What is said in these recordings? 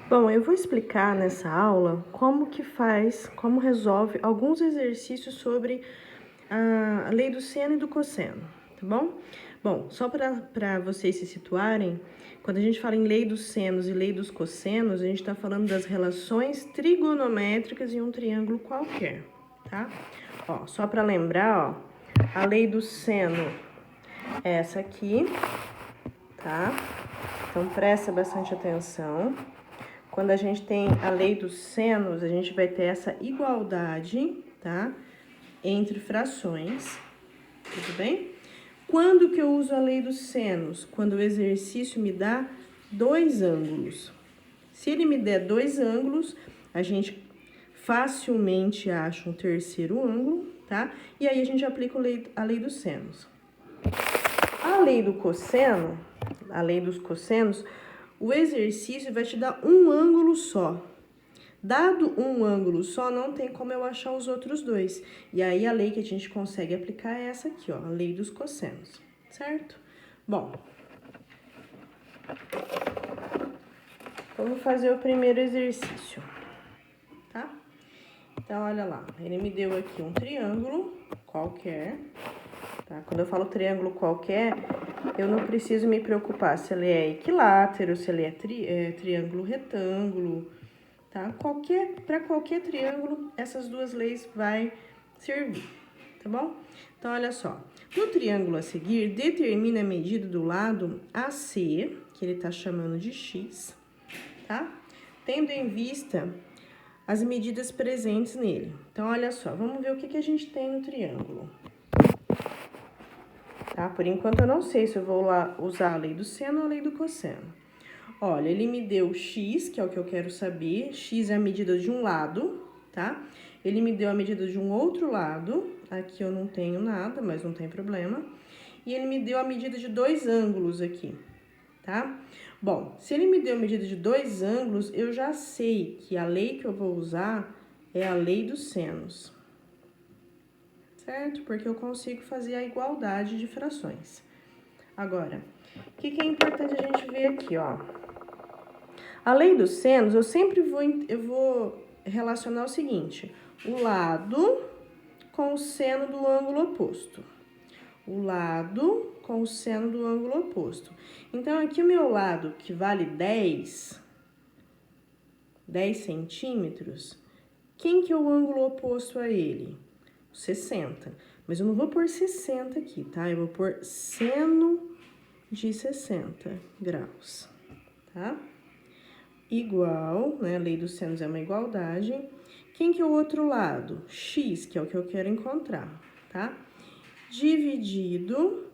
Bom, eu vou explicar nessa aula como resolve alguns exercícios sobre a lei do seno e do cosseno, tá bom? Bom, só para vocês se situarem, quando a gente fala em lei dos senos e lei dos cossenos, a gente está falando das relações trigonométricas em um triângulo qualquer, tá? Ó, só para lembrar, ó, a lei do seno é essa aqui, tá? Então presta bastante atenção. Quando a gente tem a lei dos senos, a gente vai ter essa igualdade, tá? Entre frações, tudo bem? Quando que eu uso a lei dos senos? Quando o exercício me dá dois ângulos. Se ele me der dois ângulos, a gente facilmente acha um terceiro ângulo, tá? E aí a gente aplica a lei dos senos. A lei do cosseno, a lei dos cossenos, o exercício vai te dar um ângulo só. Dado um ângulo só, não tem como eu achar os outros dois. E aí, a lei que a gente consegue aplicar é essa aqui, ó, a lei dos cossenos, certo? Bom, vamos fazer o primeiro exercício, tá? Então, olha lá, ele me deu aqui um triângulo qualquer, tá? Quando eu falo triângulo qualquer, eu não preciso me preocupar se ele é equilátero, se ele é triângulo retângulo, tá? Para qualquer triângulo, essas duas leis vai servir, tá bom? Então, olha só. No triângulo a seguir, determine a medida do lado AC, que ele tá chamando de X, tá? Tendo em vista as medidas presentes nele. Então, olha só, vamos ver o que a gente tem no triângulo. Tá? Por enquanto, eu não sei se eu vou lá usar a lei do seno ou a lei do cosseno. Olha, ele me deu x, que é o que eu quero saber. X é a medida de um lado, tá? Ele me deu a medida de um outro lado. Aqui eu não tenho nada, mas não tem problema. E ele me deu a medida de dois ângulos aqui, tá? Bom, se ele me deu a medida de dois ângulos, eu já sei que a lei que eu vou usar é a lei dos senos, certo? Porque eu consigo fazer a igualdade de frações. Agora, o que é importante a gente ver aqui, ó? A lei dos senos, eu vou relacionar o seguinte: o lado com o seno do ângulo oposto. O lado com o seno do ângulo oposto. Então, aqui o meu lado, que vale 10 centímetros, quem que é o ângulo oposto a ele? 60. Mas eu não vou pôr 60 aqui, tá? Eu vou pôr seno de 60 graus, tá? Igual, né? A lei dos senos é uma igualdade. Quem que é o outro lado? X, que é o que eu quero encontrar, tá? Dividido.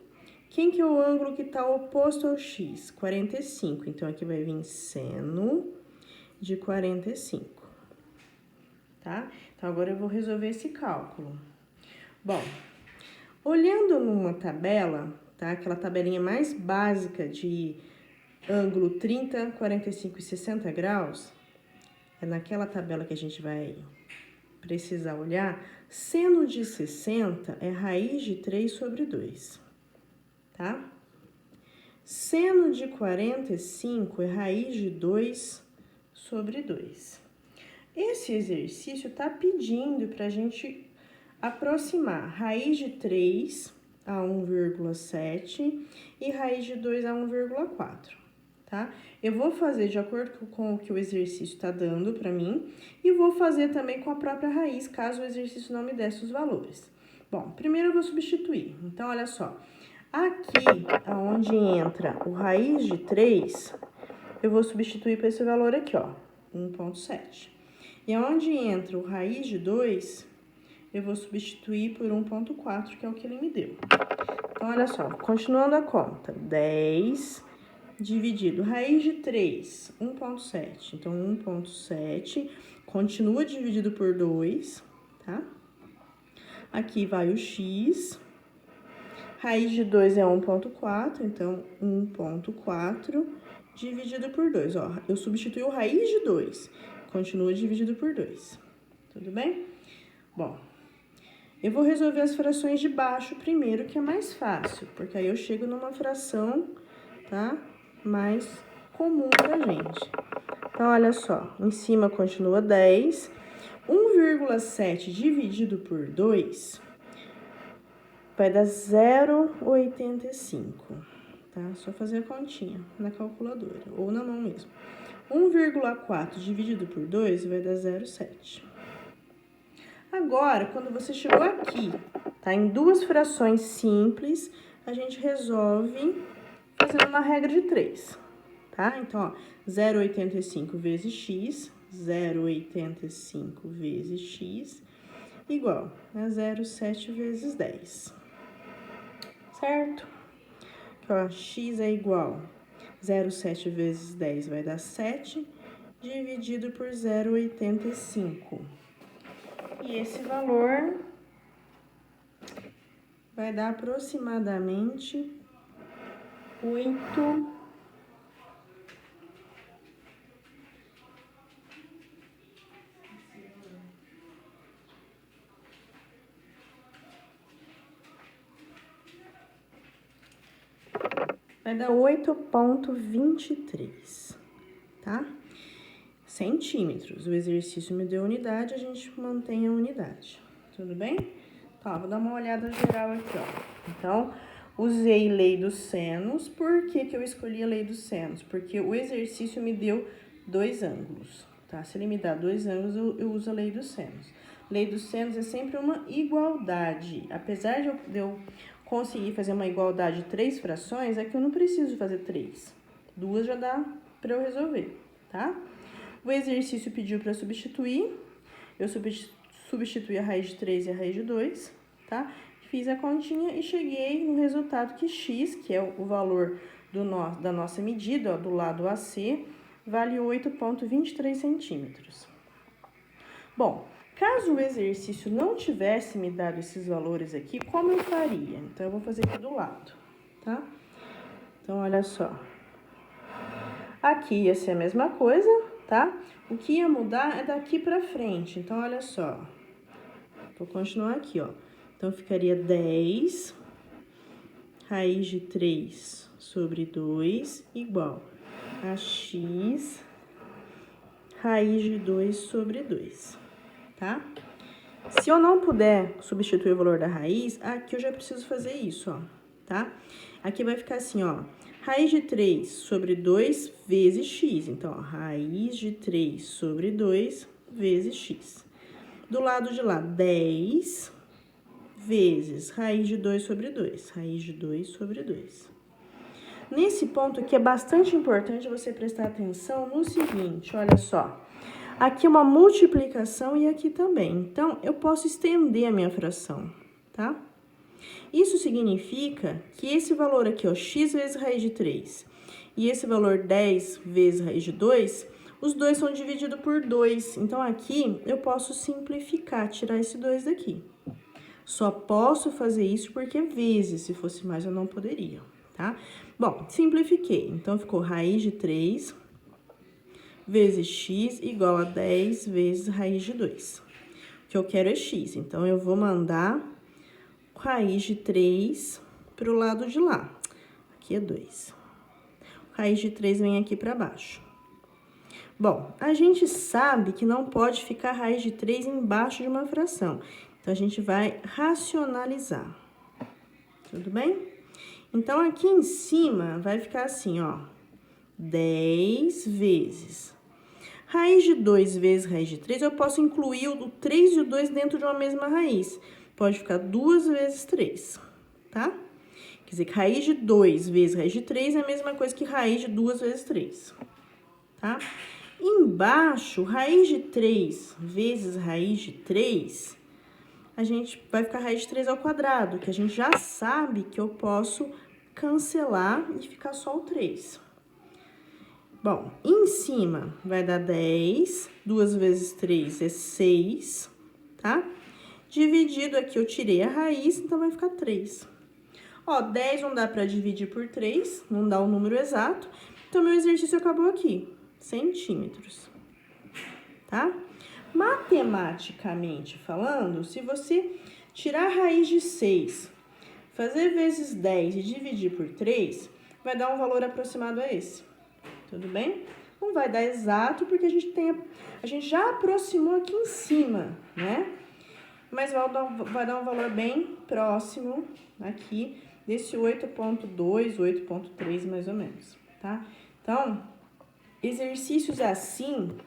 Quem que é o ângulo que tá oposto ao X? 45. Então, aqui vai vir seno de 45, tá? Então, agora eu vou resolver esse cálculo. Bom, olhando numa tabela, tá? Aquela tabelinha mais básica de ângulo 30, 45 e 60 graus, é naquela tabela que a gente vai precisar olhar. Seno de 60 é raiz de 3 sobre 2, tá? Seno de 45 é raiz de 2 sobre 2. Esse exercício tá pedindo pra gente aproximar raiz de 3 a 1,7 e raiz de 2 a 1,4. Tá? Eu vou fazer de acordo com o que o exercício está dando para mim e vou fazer também com a própria raiz, caso o exercício não me desse os valores. Bom, primeiro eu vou substituir. Então, olha só. Aqui, aonde entra o raiz de 3, eu vou substituir por esse valor aqui, ó, 1,7. E aonde entra o raiz de 2, eu vou substituir por 1,4, que é o que ele me deu. Então, olha só, continuando a conta, 10... dividido, raiz de 3, 1,7. Então, 1,7 continua dividido por 2, tá? Aqui vai o x. Raiz de 2 é 1,4, então 1,4 dividido por 2. Ó, eu substituí o raiz de 2, continua dividido por 2. Tudo bem? Bom, eu vou resolver as frações de baixo primeiro, que é mais fácil, porque aí eu chego numa fração, tá? Mais comum pra gente. Então, olha só, em cima continua 10. 1,7 dividido por 2 vai dar 0,85, tá? Só fazer a continha na calculadora, ou na mão mesmo. 1,4 dividido por 2 vai dar 0,7. Agora, quando você chegou aqui, tá? Em duas frações simples, a gente resolve fazendo uma regra de 3, tá? Então, ó, 0,85 vezes x, 0,85 vezes x, igual a 0,7 vezes 10, certo? Então, ó, x é igual a 0,7 vezes 10 vai dar 7, dividido por 0,85. E esse valor vai dar aproximadamente 8... Vai dar 8,23, tá? Centímetros. O exercício me deu unidade, a gente mantém a unidade. Tudo bem? Tá, vou dar uma olhada geral aqui, ó. Então, usei lei dos senos. Por que que eu escolhi a lei dos senos? Porque o exercício me deu 2 ângulos, tá? Se ele me dá 2 ângulos, eu uso a lei dos senos. Lei dos senos é sempre uma igualdade. Apesar de eu conseguir fazer uma igualdade de 3 frações, é que eu não preciso fazer 3. 2 já dá para eu resolver, tá? O exercício pediu para substituir. Eu substituí a raiz de 3 e a raiz de 2, tá? Fiz a continha e cheguei no resultado que x, que é o valor da nossa medida, ó, do lado AC, vale 8,23 centímetros. Bom, caso o exercício não tivesse me dado esses valores aqui, como eu faria? Então, eu vou fazer aqui do lado, tá? Então, olha só. Aqui ia ser a mesma coisa, tá? O que ia mudar é daqui pra frente. Então, olha só. Vou continuar aqui, ó. Então, ficaria 10 raiz de 3 sobre 2 igual a x raiz de 2 sobre 2, tá? Se eu não puder substituir o valor da raiz, aqui eu já preciso fazer isso, ó, tá? Aqui vai ficar assim, ó, raiz de 3 sobre 2 vezes x. Então, ó, raiz de 3 sobre 2 vezes x. Do lado de lá, 10 vezes raiz de 2 sobre 2. Raiz de 2 sobre 2. Nesse ponto aqui é bastante importante você prestar atenção no seguinte, olha só. Aqui uma multiplicação e aqui também. Então, eu posso estender a minha fração, tá? Isso significa que esse valor aqui, ó, x vezes raiz de 3, e esse valor 10 vezes raiz de 2, os dois são divididos por 2. Então, aqui eu posso simplificar, tirar esse 2 daqui. Só posso fazer isso porque vezes, se fosse mais eu não poderia, tá? Bom, simplifiquei. Então, ficou raiz de 3 vezes x igual a 10 vezes raiz de 2. O que eu quero é x, então eu vou mandar raiz de 3 para o lado de lá. Aqui é 2. Raiz de 3 vem aqui para baixo. Bom, a gente sabe que não pode ficar raiz de 3 embaixo de uma fração. Então, a gente vai racionalizar. Tudo bem? Então, aqui em cima vai ficar assim, ó. 10 vezes. Raiz de 2 vezes raiz de 3, eu posso incluir o 3 e o 2 dentro de uma mesma raiz. Pode ficar 2 vezes 3, tá? Quer dizer que raiz de 2 vezes raiz de 3 é a mesma coisa que raiz de 2 vezes 3, tá? Embaixo, raiz de 3 vezes raiz de 3, a gente vai ficar raiz de 3 ao quadrado, que a gente já sabe que eu posso cancelar e ficar só o 3. Bom, em cima vai dar 10, 2 vezes 3 é 6, tá? Dividido aqui, eu tirei a raiz, então vai ficar 3. Ó, 10 não dá pra dividir por 3, não dá o número exato, então meu exercício acabou aqui, centímetros, tá? Matematicamente falando, se você tirar a raiz de 6, fazer vezes 10 e dividir por 3, vai dar um valor aproximado a esse. Tudo bem? Não vai dar exato, porque a gente já aproximou aqui em cima, né? Mas vai dar um valor bem próximo aqui desse 8.2, 8.3 mais ou menos, tá? Então, exercícios assim,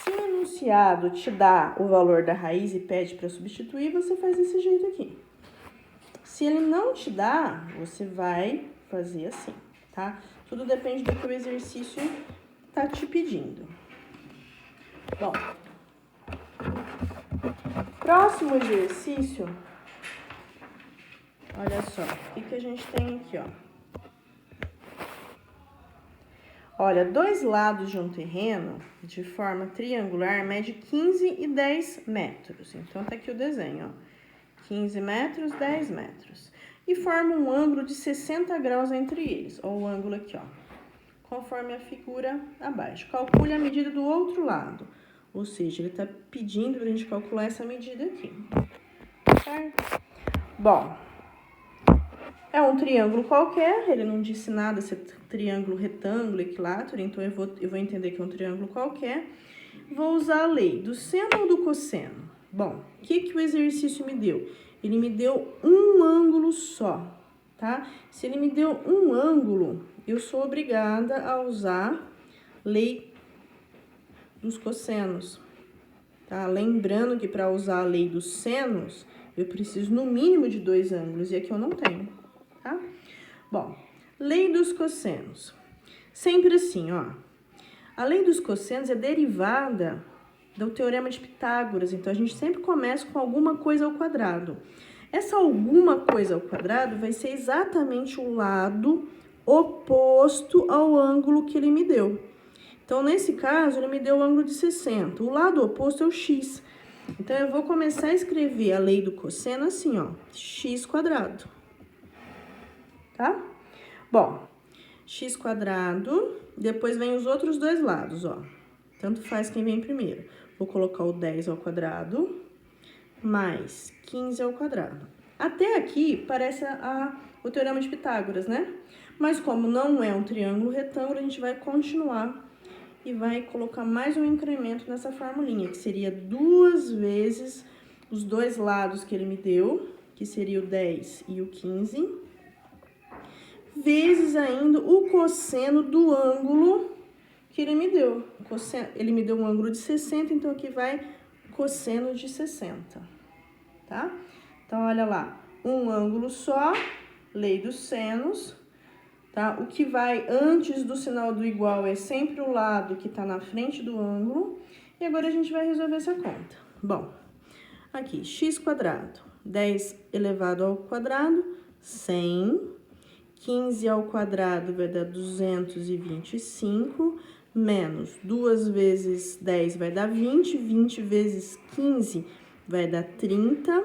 se o enunciado te dá o valor da raiz e pede para substituir, você faz desse jeito aqui. Se ele não te dá, você vai fazer assim, tá? Tudo depende do que o exercício tá te pedindo. Bom, próximo exercício, olha só, o que a gente tem aqui, ó. Olha, dois lados de um terreno de forma triangular mede 15 e 10 metros. Então, tá aqui o desenho, ó. 15 metros, 10 metros. E forma um ângulo de 60 graus entre eles. Ó, o ângulo aqui, ó. Conforme a figura abaixo. Calcule a medida do outro lado. Ou seja, ele tá pedindo pra gente calcular essa medida aqui. Certo? Bom, é um triângulo qualquer, ele não disse nada se é triângulo, retângulo, equilátero, então eu vou entender que é um triângulo qualquer. Vou usar a lei do seno ou do cosseno? Bom, o que o exercício me deu? Ele me deu um ângulo só, tá? Se ele me deu um ângulo, eu sou obrigada a usar lei dos cossenos, tá? Lembrando que para usar a lei dos senos, eu preciso no mínimo de 2 ângulos, e aqui eu não tenho, tá? Bom, lei dos cossenos. Sempre assim, ó. A lei dos cossenos é derivada do teorema de Pitágoras, então a gente sempre começa com alguma coisa ao quadrado. Essa alguma coisa ao quadrado vai ser exatamente o lado oposto ao ângulo que ele me deu. Então, nesse caso, ele me deu o ângulo de 60. O lado oposto é o x. Então, eu vou começar a escrever a lei do cosseno assim, ó. X quadrado. Tá? Bom, x quadrado. Depois vem os outros dois lados, ó. Tanto faz quem vem primeiro. Vou colocar o 10 ao quadrado mais 15 ao quadrado. Até aqui parece o teorema de Pitágoras, né? Mas como não é um triângulo retângulo, a gente vai continuar e vai colocar mais um incremento nessa formulinha, que seria 2 vezes os dois lados que ele me deu, que seria o 10 e o 15, vezes ainda o cosseno do ângulo que ele me deu. Ele me deu um ângulo de 60, então aqui vai cosseno de 60, tá? Então, olha lá, um ângulo só, lei dos senos, tá? O que vai antes do sinal do igual é sempre o lado que tá na frente do ângulo. E agora a gente vai resolver essa conta. Bom, aqui, x quadrado, 10 elevado ao quadrado, 100. 15 ao quadrado vai dar 225, menos 2 vezes 10 vai dar 20, 20 vezes 15 vai dar 30.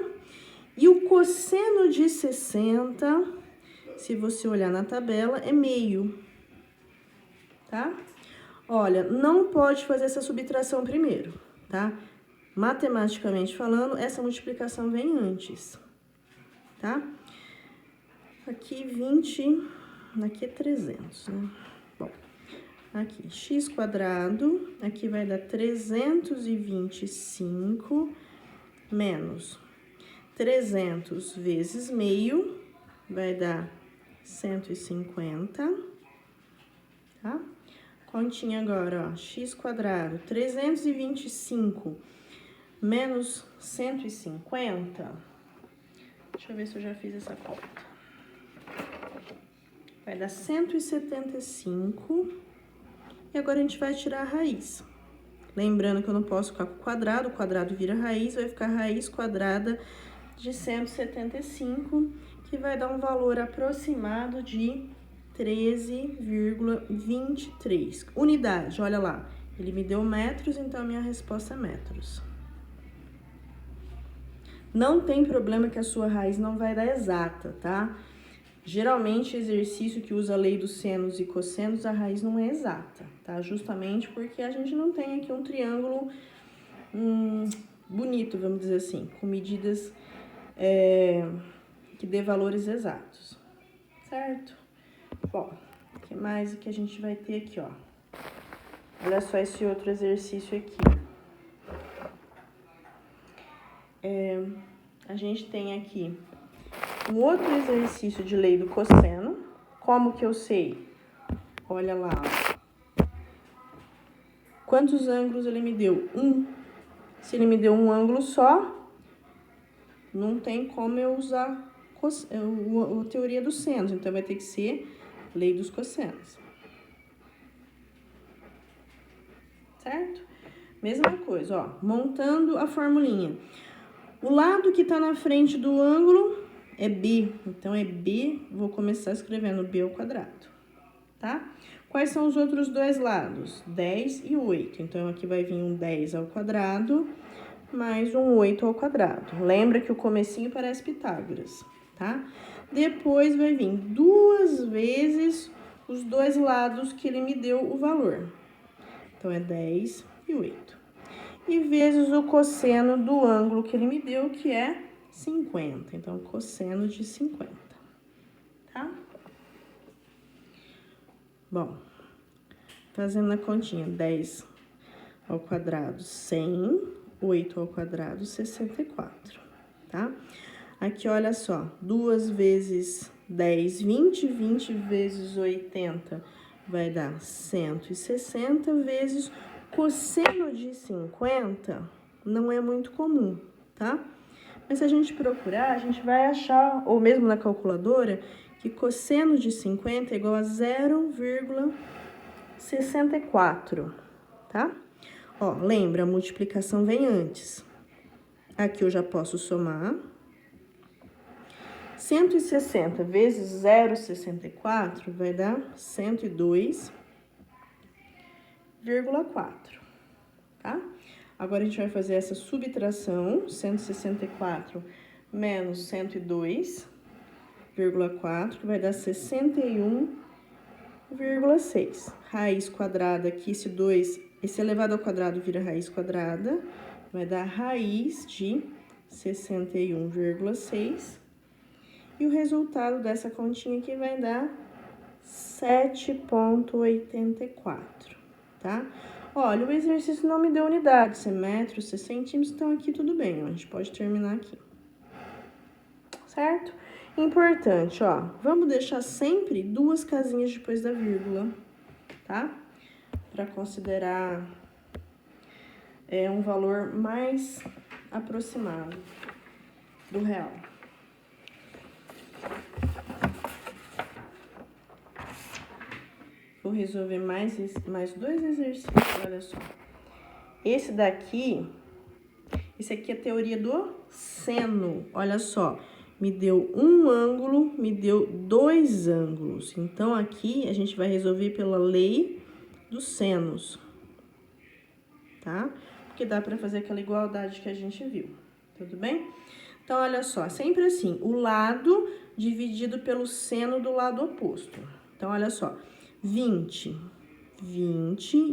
E o cosseno de 60, se você olhar na tabela, é meio, tá? Olha, não pode fazer essa subtração primeiro, tá? Matematicamente falando, essa multiplicação vem antes, tá? Aqui 20, aqui é 300, né? Bom, aqui x quadrado, aqui vai dar 325 menos 300 vezes meio, vai dar 150, tá? Continha agora, ó, x quadrado, 325 menos 150, deixa eu ver se eu já fiz essa conta. Vai dar 175, e agora a gente vai tirar a raiz. Lembrando que eu não posso ficar com o quadrado vira raiz, vai ficar raiz quadrada de 175, que vai dar um valor aproximado de 13,23. Unidade, olha lá, ele me deu metros, então a minha resposta é metros. Não tem problema que a sua raiz não vai dar exata, tá? Geralmente, exercício que usa a lei dos senos e cossenos, a raiz não é exata, tá? Justamente porque a gente não tem aqui um triângulo bonito, vamos dizer assim, com medidas que dê valores exatos, certo? Bom, o que mais que a gente vai ter aqui, ó? Olha só esse outro exercício aqui. A gente tem aqui um outro exercício de lei do cosseno. Como que eu sei? Olha lá. Quantos ângulos ele me deu? Se ele me deu um ângulo só, não tem como eu usar a teoria dos senos. Então, vai ter que ser lei dos cossenos. Certo? Mesma coisa, ó. Montando a formulinha. O lado que tá na frente do ângulo é B. Então, é B, vou começar escrevendo B ao quadrado, tá? Quais são os outros dois lados? 10 e 8. Então, aqui vai vir um 10 ao quadrado mais um 8 ao quadrado. Lembra que o comecinho parece Pitágoras, tá? Depois vai vir 2 vezes os dois lados que ele me deu o valor. Então, é 10 e 8. E vezes o cosseno do ângulo que ele me deu, que é 50. Então, cosseno de 50, tá? Bom, fazendo a continha, 10 ao quadrado, 100, 8 ao quadrado, 64, tá? Aqui, olha só, 2 vezes 10, 20, 20 vezes 80 vai dar 160 vezes cosseno de 50, não é muito comum, tá? Mas se a gente procurar, a gente vai achar, ou mesmo na calculadora, que cosseno de 50 é igual a 0,64, tá? Ó, lembra, a multiplicação vem antes. Aqui eu já posso somar. 160 vezes 0,64 vai dar 102,4, tá? Agora, a gente vai fazer essa subtração, 164 menos 102,4, que vai dar 61,6. Raiz quadrada aqui, esse elevado ao quadrado vira raiz quadrada, vai dar raiz de 61,6. E o resultado dessa continha aqui vai dar 7,84, tá? Olha, o exercício não me deu unidade, se é metros, se é centímetros, então aqui tudo bem, ó, a gente pode terminar aqui. Certo? Importante, ó, vamos deixar sempre 2 casinhas depois da vírgula, tá? Para considerar um valor mais aproximado do real. Vou resolver mais 2 exercícios, olha só. Esse aqui é a teoria do seno, olha só. Me deu um ângulo, me deu 2 ângulos. Então, aqui a gente vai resolver pela lei dos senos, tá? Porque dá pra fazer aquela igualdade que a gente viu, tudo bem? Então, olha só, sempre assim, o lado dividido pelo seno do lado oposto. Então, olha só. 20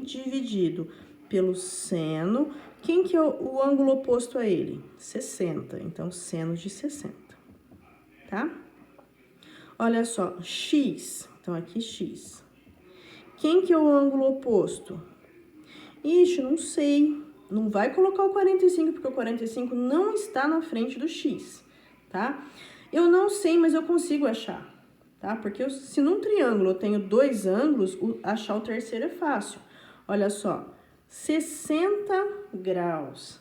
dividido pelo seno. Quem que é o ângulo oposto a ele? 60. Então, seno de 60, tá? Olha só, x. Então, aqui, x. Quem que é o ângulo oposto? Ixi, não sei. Não vai colocar o 45, porque o 45 não está na frente do x, tá? Eu não sei, mas eu consigo achar. Tá? Porque se num triângulo eu tenho 2 ângulos, achar o terceiro é fácil. Olha só, 60 graus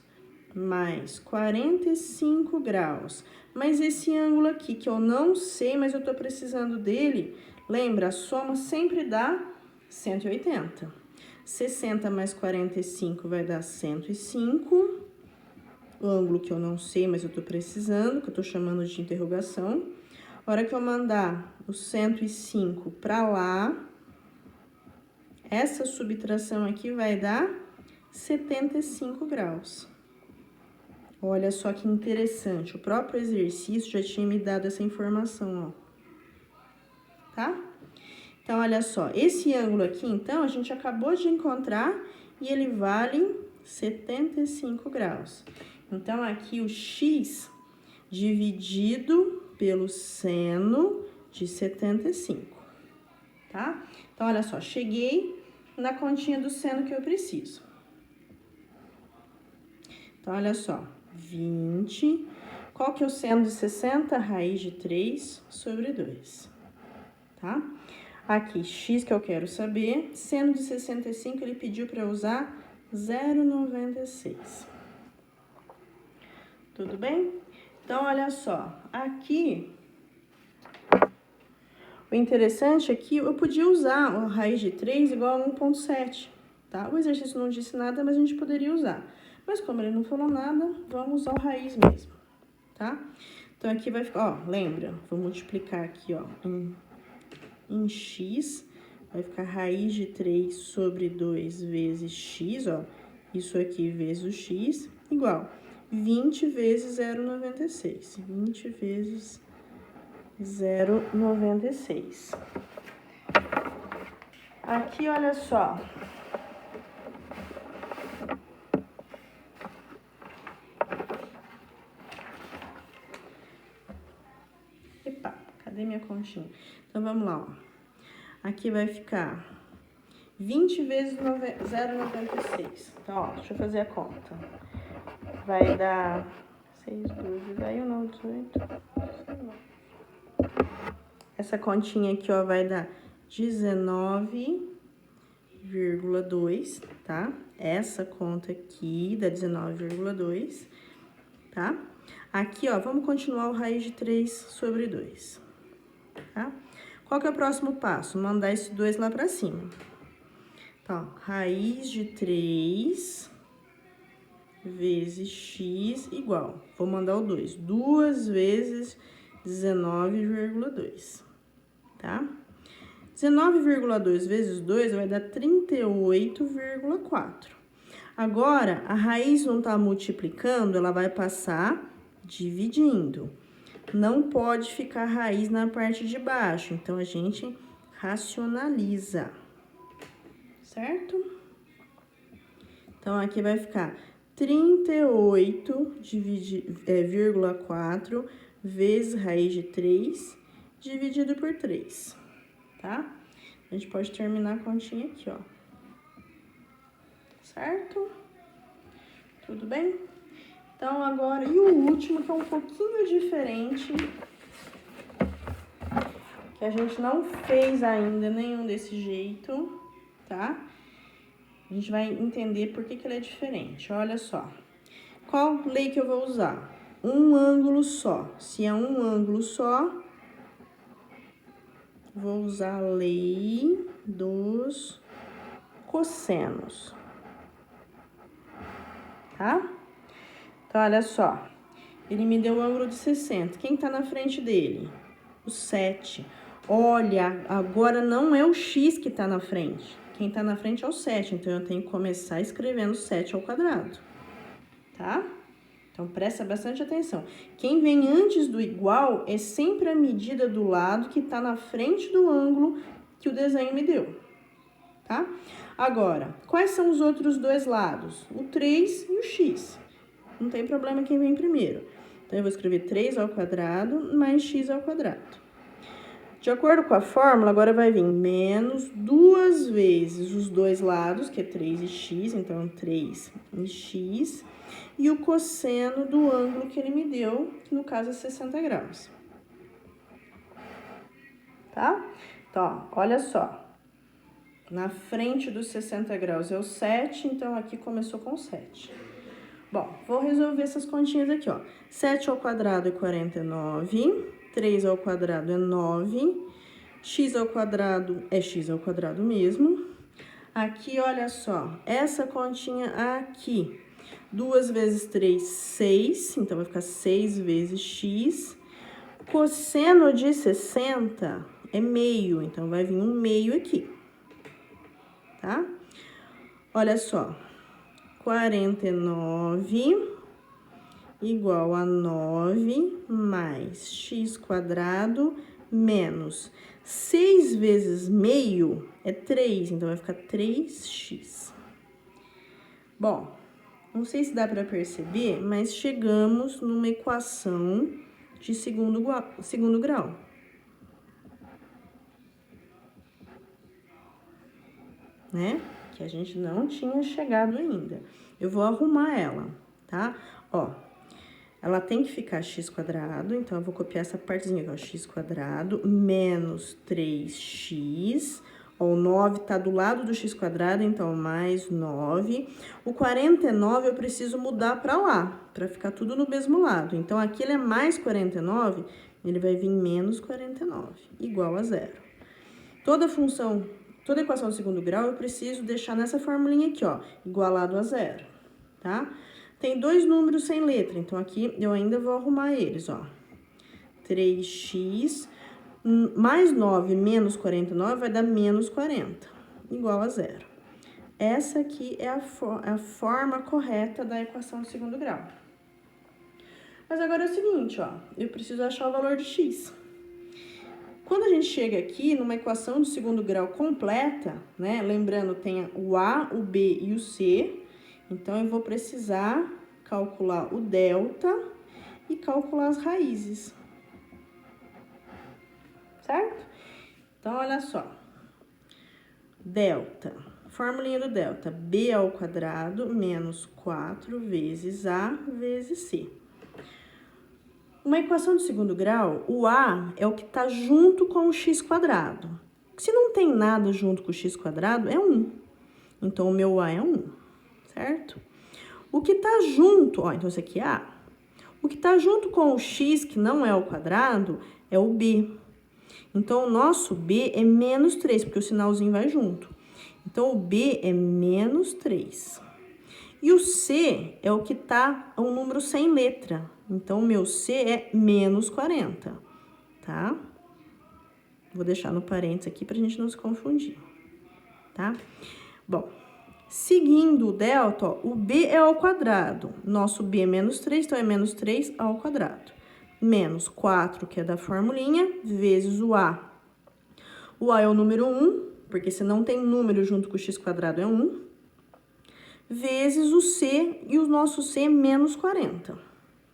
mais 45 graus. Mas esse ângulo aqui, que eu não sei, mas eu tô precisando dele, lembra, a soma sempre dá 180. 60 mais 45 vai dar 105. O ângulo que eu não sei, mas eu tô precisando, que eu tô chamando de interrogação. A hora que eu mandar o 105 para lá, essa subtração aqui vai dar 75 graus. Olha só que interessante, o próprio exercício já tinha me dado essa informação, ó. Tá? Então, olha só, esse ângulo aqui, então, a gente acabou de encontrar e ele vale 75 graus. Então, aqui o x dividido pelo seno de 75, tá? Então, olha só, cheguei na continha do seno que eu preciso. Então, olha só, 20, qual que é o seno de 60? Raiz de 3 sobre 2, tá? Aqui, x que eu quero saber, seno de 65, ele pediu para usar 0,96. Tudo bem? Então, olha só, aqui, o interessante é que eu podia usar a raiz de 3 igual a 1,7, tá? O exercício não disse nada, mas a gente poderia usar. Mas como ele não falou nada, vamos usar o raiz mesmo, tá? Então, aqui vai ficar, ó, lembra? Vou multiplicar aqui, ó, em x, vai ficar raiz de 3 sobre 2 vezes x, ó. Isso aqui vezes o x, igual 20 vezes 0,96. 20 vezes 0,96. Aqui, olha só. Epa, cadê minha continha? Então, vamos lá, ó. Aqui vai ficar 20 vezes 0,96. Então, ó, deixa eu fazer a conta. Vai dar 6, 12, daí ou não, 18. Essa continha aqui, ó, vai dar 19,2, tá? Essa conta aqui dá 19,2, tá? Aqui, ó, vamos continuar o raiz de 3 sobre 2, tá? Qual que é o próximo passo? Mandar esse 2 lá pra cima. Então, raiz de 3 vezes x igual. Vou mandar o 2. 2 vezes 19,2, tá? 19,2 vezes 2 vai dar 38,4. Agora, a raiz não tá multiplicando, ela vai passar dividindo. Não pode ficar raiz na parte de baixo, então a gente racionaliza, certo? Então, aqui vai ficar 38,4 vezes raiz de 3 dividido por 3, tá? A gente pode terminar a continha aqui, ó. Certo? Tudo bem? Então, agora, e o último, que é um pouquinho diferente, que a gente não fez ainda nenhum desse jeito, tá? A gente vai entender por que ele é diferente. Olha só. Qual lei que eu vou usar? Um ângulo só. Se é um ângulo só, vou usar a lei dos cossenos. Tá? Então, olha só. Ele me deu o ângulo de 60. Quem tá na frente dele? O 7. Olha, agora não é o x que tá na frente. Quem tá na frente é o 7. Então, eu tenho que começar escrevendo 7 ao quadrado. Tá? Então, presta bastante atenção. Quem vem antes do igual é sempre a medida do lado que tá na frente do ângulo que o desenho me deu. Tá? Agora, quais são os outros dois lados? O 3 e o x. Não tem problema quem vem primeiro. Então, eu vou escrever 3 ao quadrado mais x ao quadrado. De acordo com a fórmula, agora vai vir menos 2 vezes os dois lados, que é 3 e x, então 3 e x, e o cosseno do ângulo que ele me deu, que no caso é 60 graus. Tá? Então, ó, olha só. Na frente dos 60 graus é o 7, então aqui começou com 7. Bom, vou resolver essas continhas aqui, ó. 7 ao quadrado é 49, 3 ao quadrado é 9, x ao quadrado é x ao quadrado mesmo. Aqui, olha só, essa continha aqui, 2 vezes 3, 6, então vai ficar 6 vezes x. Cosseno de 60 é meio, então vai vir um meio aqui, tá? Olha só. 49 igual a 9 mais x quadrado menos 6 vezes meio é 3, então vai ficar 3x. Bom, não sei se dá para perceber, mas chegamos numa equação de segundo grau. né? Que a gente não tinha chegado ainda. Eu vou arrumar ela, tá? Ó, ela tem que ficar x², então eu vou copiar essa partezinha aqui, ó, x² menos 3x. Ó, o 9 tá do lado do x², então mais 9. O 49 eu preciso mudar pra lá, pra ficar tudo no mesmo lado. Então, aqui ele é mais 49, ele vai vir menos 49, igual a zero. Toda equação de segundo grau eu preciso deixar nessa formulinha aqui, ó, igualado a zero, tá? Tem dois números sem letra, então aqui eu ainda vou arrumar eles, ó. 3x mais 9 menos 49 vai dar menos 40, igual a zero. Essa aqui é a forma correta da equação de segundo grau. Mas agora é o seguinte, ó, eu preciso achar o valor de x. Quando a gente chega aqui numa equação de segundo grau completa, né, lembrando, tem o A, o B e o C, então eu vou precisar calcular o delta e calcular as raízes. Certo? Então, olha só. Delta. Formulinha do delta. B² menos 4 vezes A vezes C. Uma equação de segundo grau, o A é o que está junto com o x². Se não tem nada junto com o x², é 1. Então, o meu A é 1, certo? O que está junto, ó, então esse aqui é A. O que está junto com o x, que não é o quadrado, é o B. Então, o nosso B é menos 3, porque o sinalzinho vai junto. Então, o B é menos 3. E o C é o que tá um número sem letra. Então, o meu C é menos 40, tá? Vou deixar no parênteses aqui pra gente não se confundir, tá? Bom, seguindo o delta, ó, o B é ao quadrado. Nosso B é menos 3, então é menos 3 ao quadrado. Menos 4, que é da formulinha, vezes o A. O A é o número 1, porque se não tem número junto com o x² é 1. Vezes o C, e o nosso C é menos 40,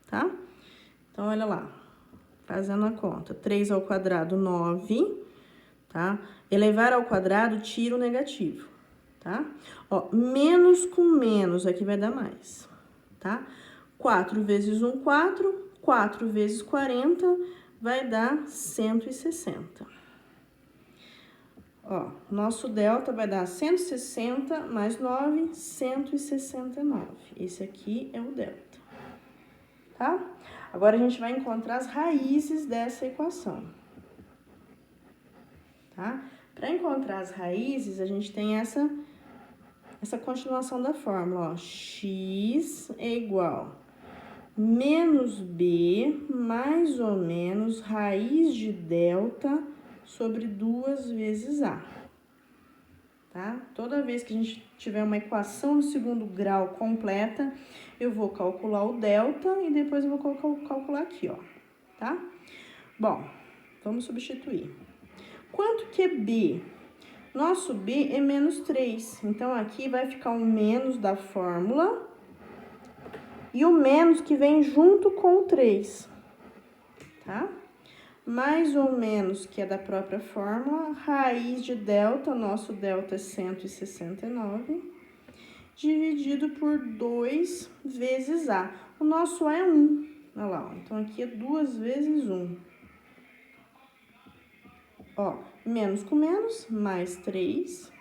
tá? Então, olha lá, fazendo a conta. 3 ao quadrado, 9, tá? Elevar ao quadrado, tira o negativo, tá? Ó, menos com menos, aqui vai dar mais, tá? 4 vezes 1, 4. 4 vezes 40 vai dar 160. Ó, nosso delta vai dar 160 mais 9, 169. Esse aqui é o delta, tá? Agora, a gente vai encontrar as raízes dessa equação, tá? Para encontrar as raízes, a gente tem essa continuação da fórmula, ó. X é igual menos B mais ou menos raiz de delta sobre 2 vezes A, tá? Toda vez que a gente tiver uma equação de segundo grau completa, eu vou calcular o delta e depois eu vou calcular aqui, ó, tá? Bom, vamos substituir. Quanto que é B? Nosso B é menos 3, então aqui vai ficar um menos da fórmula e o menos que vem junto com o 3, tá? Mais ou menos, que é da própria fórmula, raiz de delta, nosso delta é 169, dividido por 2 vezes A. O nosso A é 1, olha lá, ó. Então, aqui é 2 vezes 1. Ó, menos com menos, mais 3,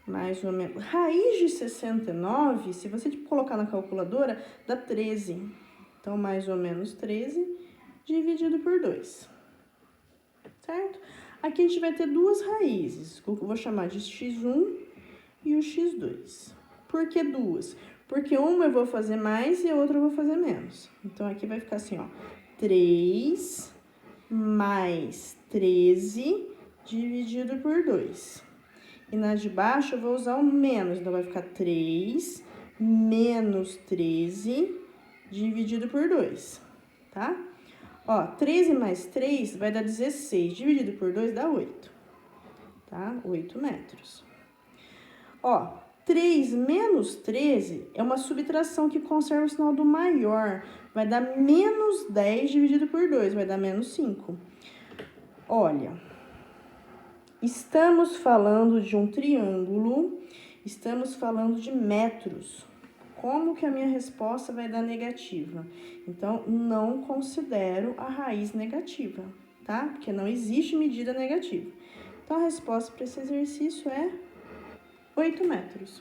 mais ou menos. Raiz de 69, se você colocar na calculadora, dá 13. Então, mais ou menos 13 dividido por 2. Certo? Aqui a gente vai ter duas raízes. Eu vou chamar de x1 e o x2. Por que duas? Porque uma eu vou fazer mais e a outra eu vou fazer menos. Então, aqui vai ficar assim, ó. 3 mais 13 dividido por 2. E na de baixo eu vou usar o menos, então vai ficar 3 menos 13 dividido por 2, tá? Ó, 13 mais 3 vai dar 16, dividido por 2 dá 8, tá? 8 metros. Ó, 3 menos 13 é uma subtração que conserva o sinal do maior, vai dar menos 10 dividido por 2, vai dar menos 5. Olha, Estamos falando de um triângulo, estamos falando de metros. Como que a minha resposta vai dar negativa? Então, não considero a raiz negativa, tá? Porque não existe medida negativa. Então, a resposta para esse exercício é 8 metros.